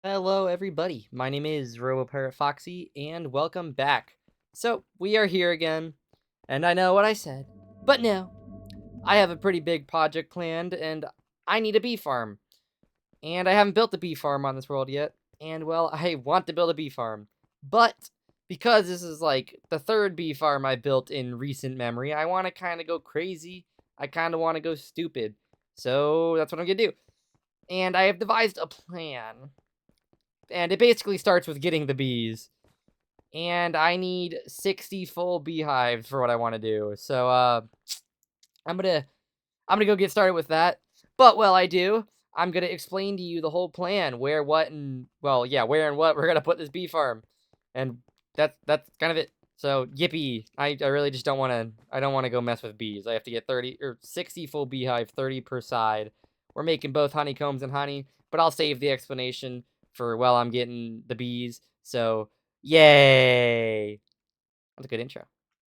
Hello, everybody. My name is RoboPirate Foxy, and welcome back. So, we are here again, and I know what I said, but no, I have a pretty big project planned, and I need a bee farm. And I haven't built a bee farm on this world yet, and well, I want to build a bee farm. But, because this is like the third bee farm I built in recent memory, I want to kind of go crazy. I kind of want to go stupid. So, that's what I'm going to do. And I have devised a plan. And it basically starts with getting the bees. And I need 60 full beehives for what I want to do. So I'm gonna I'm gonna go get started with that. But while I do, I'm gonna explain to you the whole plan, where, what, and well, yeah, where and what we're gonna put this bee farm. And that's kind of it. So yippee. I really just don't wanna go mess with bees. I have to get 30 or 60 full beehive, 30 per side. We're making both honeycombs and honey, but I'll save the explanation for, well, I'm getting the bees. So yay. That's a good intro.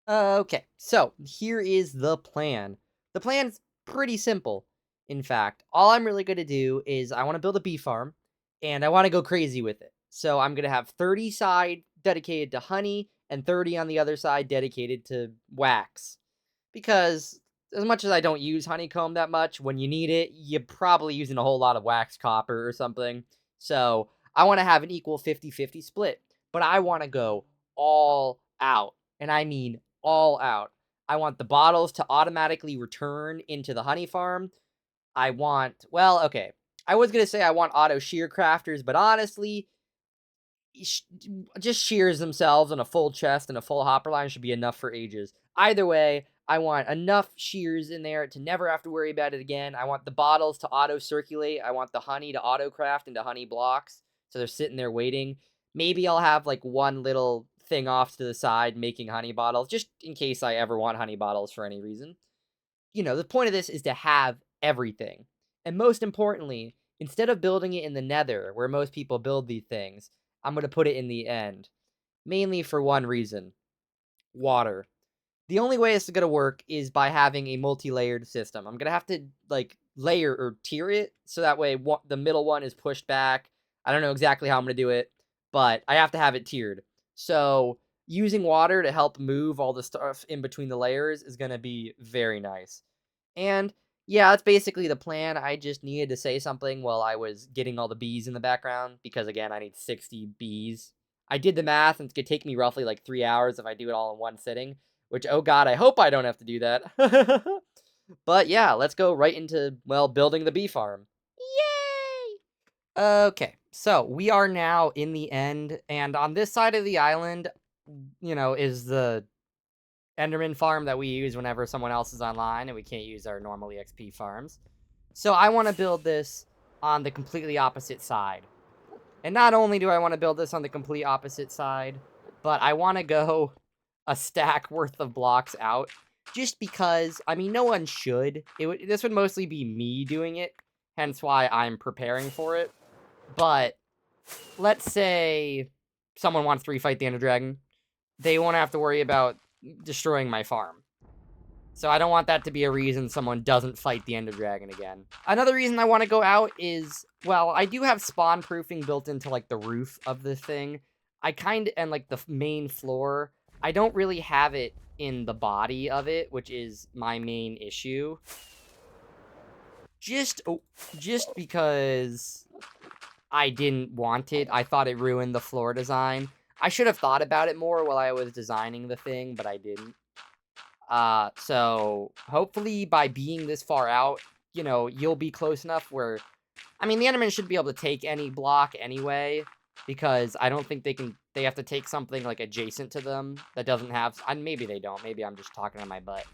Okay, so here is the plan. The plan's pretty simple. In fact, all I'm really going to do is I want to build a bee farm and I want to go crazy with it. So I'm going to have 30 side dedicated to honey and 30 on the other side dedicated to wax. Because as much as I don't use honeycomb that much, when you need it, you're probably using a whole lot of wax copper or something. So I want to have an equal 50-50 split, but I want to go all out. And I mean all out. I want the bottles to automatically return into the honey farm. I want, well, okay. I was going to say I want auto shear crafters, but honestly, just shears themselves on a full chest and a full hopper line should be enough for ages. Either way, I want enough shears in there to never have to worry about it again. I want the bottles to auto circulate. I want the honey to auto craft into honey blocks. So they're sitting there waiting. Maybe I'll have like one little thing off to the side making honey bottles, just in case I ever want honey bottles for any reason. The point of this is to have everything. And most importantly, instead of building it in the nether, where most people build these things, I'm going to put it in the end. Mainly for one reason: water. The only way it's going to work is by having a multi-layered system. I'm going to have to, like, layer or tier it, so that way the middle one is pushed back. I don't know exactly how I'm going to do it, but I have to have it tiered. So using water to help move all the stuff in between the layers is going to be very nice. And yeah, that's basically the plan. I just needed to say something while I was getting all the bees in the background because, again, I need 60 bees. I did the math, and it could take me roughly like 3 hours if I do it all in one sitting, which, oh god, I hope I don't have to do that. But yeah, let's go right into, well, building the bee farm. Yay! Okay, so we are now in the end, and on this side of the island, is the Enderman farm that we use whenever someone else is online and we can't use our normal EXP farms. So I want to build this on the completely opposite side. And not only do I want to build this on the complete opposite side, but I want to go a stack worth of blocks out. Just because, I mean, no one should. This would mostly be me doing it, hence why I'm preparing for it. But let's say someone wants to refight the Ender Dragon. They won't have to worry about destroying my farm. So I don't want that to be a reason someone doesn't fight the Ender Dragon again. Another reason I want to go out is, well, I do have spawn proofing built into, like, the roof of the thing. And, like, the main floor. I don't really have it in the body of it, which is my main issue. Just because I didn't want it. I thought it ruined the floor design. I should have thought about it more while I was designing the thing, but I didn't. So hopefully by being this far out, you'll be close enough where, I mean, the Enderman should be able to take any block anyway, because I don't think they have to take something like adjacent to them that doesn't have, and maybe they don't, maybe I'm just talking on my butt.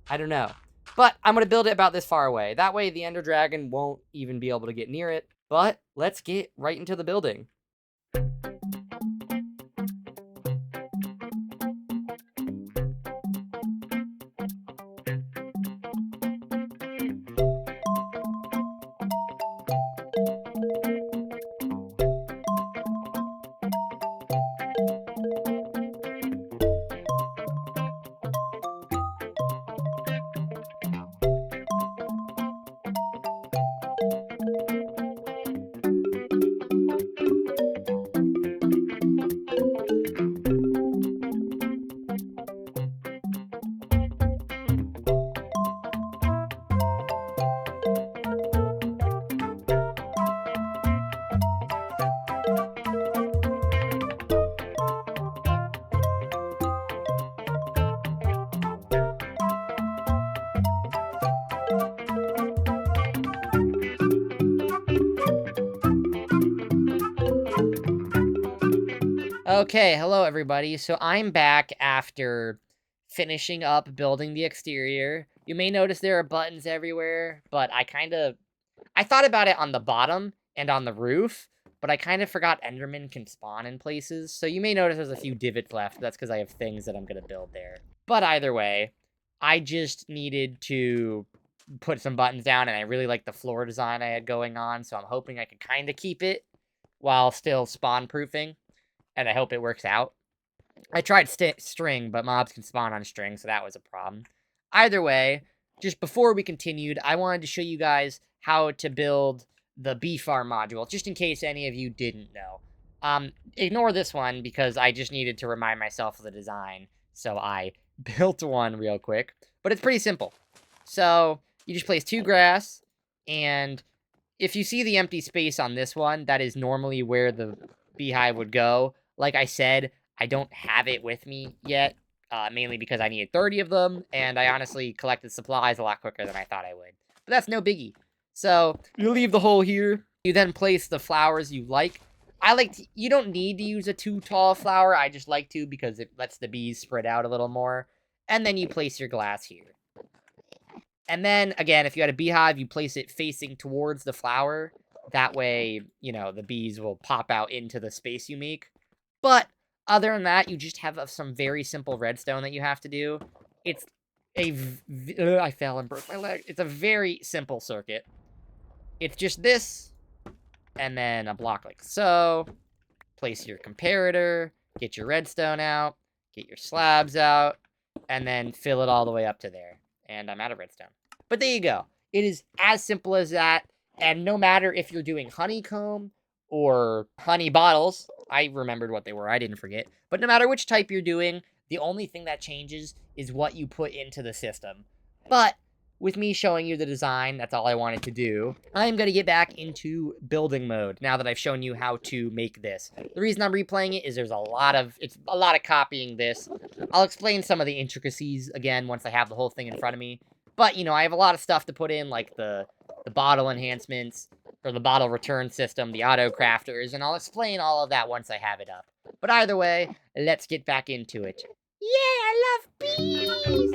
I don't know. But I'm going to build it about this far away. That way the Ender Dragon won't even be able to get near it. But let's get right into the building. Okay, hello everybody. So I'm back after finishing up building the exterior. You may notice there are buttons everywhere, but I thought about it on the bottom and on the roof, but I kind of forgot Enderman can spawn in places. So you may notice there's a few divots left. That's because I have things that I'm going to build there. But either way, I just needed to put some buttons down, and I really like the floor design I had going on, so I'm hoping I can kind of keep it while still spawn proofing, and I hope it works out. I tried string, but mobs can spawn on string, so that was a problem. Either way, just before we continued, I wanted to show you guys how to build the bee farm module, just in case any of you didn't know. Ignore this one because I just needed to remind myself of the design, so I built one real quick. But it's pretty simple. So you just place 2 grass, and if you see the empty space on this one, that is normally where the beehive would go. Like I said, I don't have it with me yet, mainly because I needed 30 of them, and I honestly collected supplies a lot quicker than I thought I would. But that's no biggie. So you leave the hole here. You then place the flowers you like. You don't need to use a too tall flower. I just like to because it lets the bees spread out a little more. And then you place your glass here. And then, again, if you had a beehive, you place it facing towards the flower. That way, you know, the bees will pop out into the space you make. But other than that, you just have some very simple redstone that you have to do. It's I fell and broke my leg. It's a very simple circuit. It's just this, and then a block like so. Place your comparator, get your redstone out, get your slabs out, and then fill it all the way up to there. And I'm out of redstone. But there you go. It is as simple as that. And no matter if you're doing honeycomb or honey bottles, I remembered what they were. I didn't forget. But no matter which type you're doing, the only thing that changes is what you put into the system. But with me showing you the design, that's all I wanted to do. I'm going to get back into building mode now that I've shown you how to make this. The reason I'm replaying it is it's a lot of copying this. I'll explain some of the intricacies again once I have the whole thing in front of me. But, you know, I have a lot of stuff to put in, like the bottle enhancements, or the bottle return system, the auto crafters, and I'll explain all of that once I have it up. But either way, let's get back into it. Yeah, I love bees!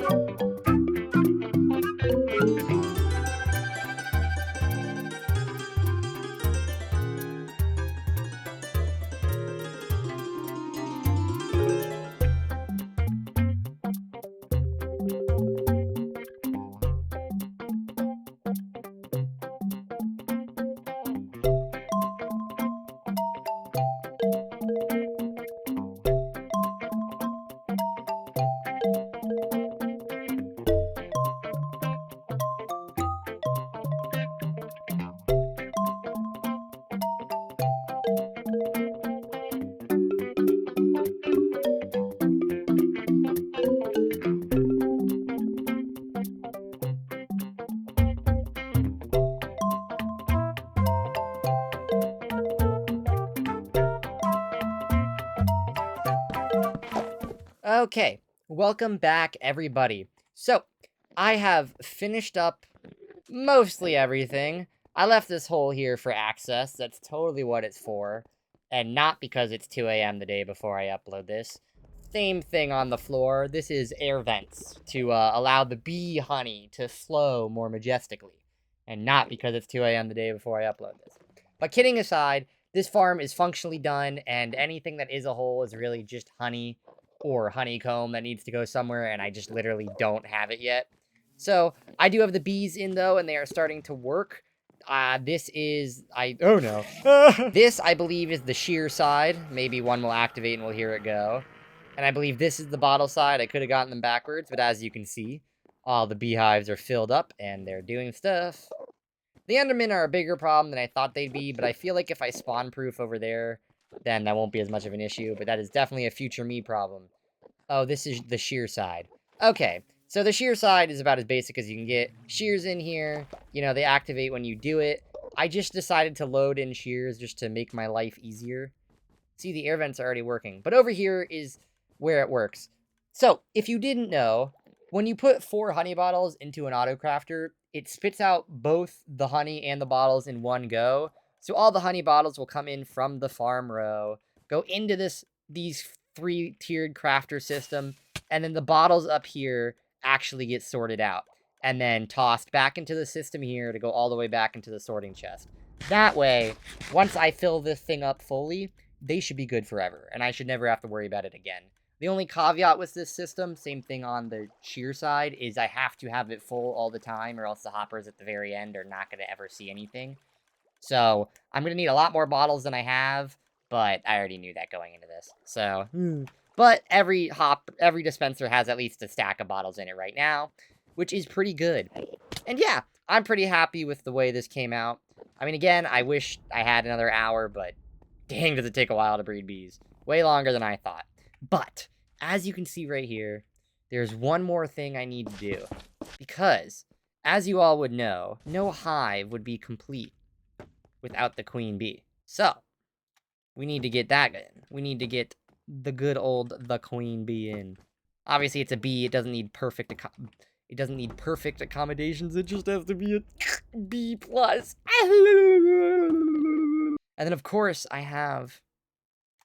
Okay, welcome back, everybody. So, I have finished up mostly everything. I left this hole here for access. That's totally what it's for. And not because it's 2 a.m. the day before I upload this. Same thing on the floor. This is air vents to allow the bee honey to flow more majestically. And not because it's 2 a.m. the day before I upload this. But kidding aside, this farm is functionally done, and anything that is a hole is really just honey or honeycomb that needs to go somewhere, and I just literally don't have it yet. So, I do have the bees in, though, and they are starting to work. Oh no. This, I believe, is the shear side. Maybe one will activate and we'll hear it go. And I believe this is the bottle side. I could have gotten them backwards, but as you can see, all the beehives are filled up and they're doing stuff. The Endermen are a bigger problem than I thought they'd be, but I feel like if I spawn proof over there, then that won't be as much of an issue, but that is definitely a future me problem. Oh, this is the shear side. Okay, so the shear side is about as basic as you can get. Shears in here, you know, they activate when you do it. I just decided to load in shears just to make my life easier. See, the air vents are already working. But over here is where it works. So, if you didn't know, when you put 4 honey bottles into an auto crafter, it spits out both the honey and the bottles in one go. So all the honey bottles will come in from the farm row, go into this these 3-tiered crafter system, and then the bottles up here actually get sorted out and then tossed back into the system here to go all the way back into the sorting chest. That way, once I fill this thing up fully, they should be good forever, and I should never have to worry about it again. The only caveat with this system, same thing on the shear side, is I have to have it full all the time, or else the hoppers at the very end are not going to ever see anything. So, I'm going to need a lot more bottles than I have, but I already knew that going into this. So, but every dispenser has at least a stack of bottles in it right now, which is pretty good. And yeah, I'm pretty happy with the way this came out. I mean, again, I wish I had another hour, but dang, does it take a while to breed bees. Way longer than I thought. But, as you can see right here, there's one more thing I need to do. Because, as you all would know, no hive would be complete without the queen bee. So, we need to get that in. We need to get the good old the queen bee in. Obviously, it's a bee. It doesn't need perfect accommodations. It just has to be a B+. And then, of course, I have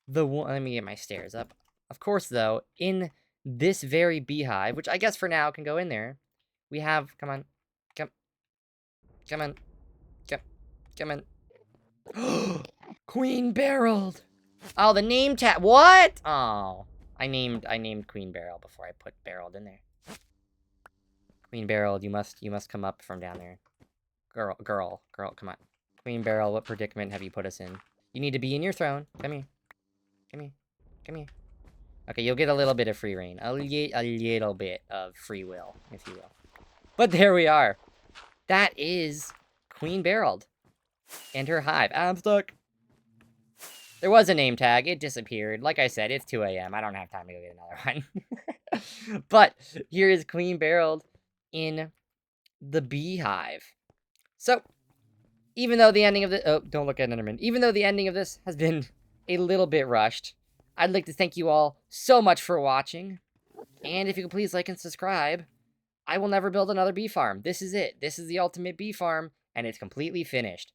the one... Let me get my stairs up. Of course, though, in this very beehive, which I guess for now can go in there, we have... Come on. Come on. Queen Barreled! Oh, the name tag... What? Oh. I named Queen Barrel before I put Barreled in there. Queen Barreled, you must come up from down there. Girl, come on. Queen Barrel, what predicament have you put us in? You need to be in your throne. Come here. Okay, you'll get a little bit of free reign. A little bit of free will, if you will. But there we are. That is Queen Barreled. And her hive. I'm stuck. There was a name tag. It disappeared. Like I said, it's 2 a.m. I don't have time to go get another one. But here is Queen Barreled in the beehive. So, even though the ending of the... Oh, don't look at Enderman. Even though the ending of this has been a little bit rushed, I'd like to thank you all so much for watching. And if you could please like and subscribe, I will never build another bee farm. This is it. This is the ultimate bee farm, and it's completely finished.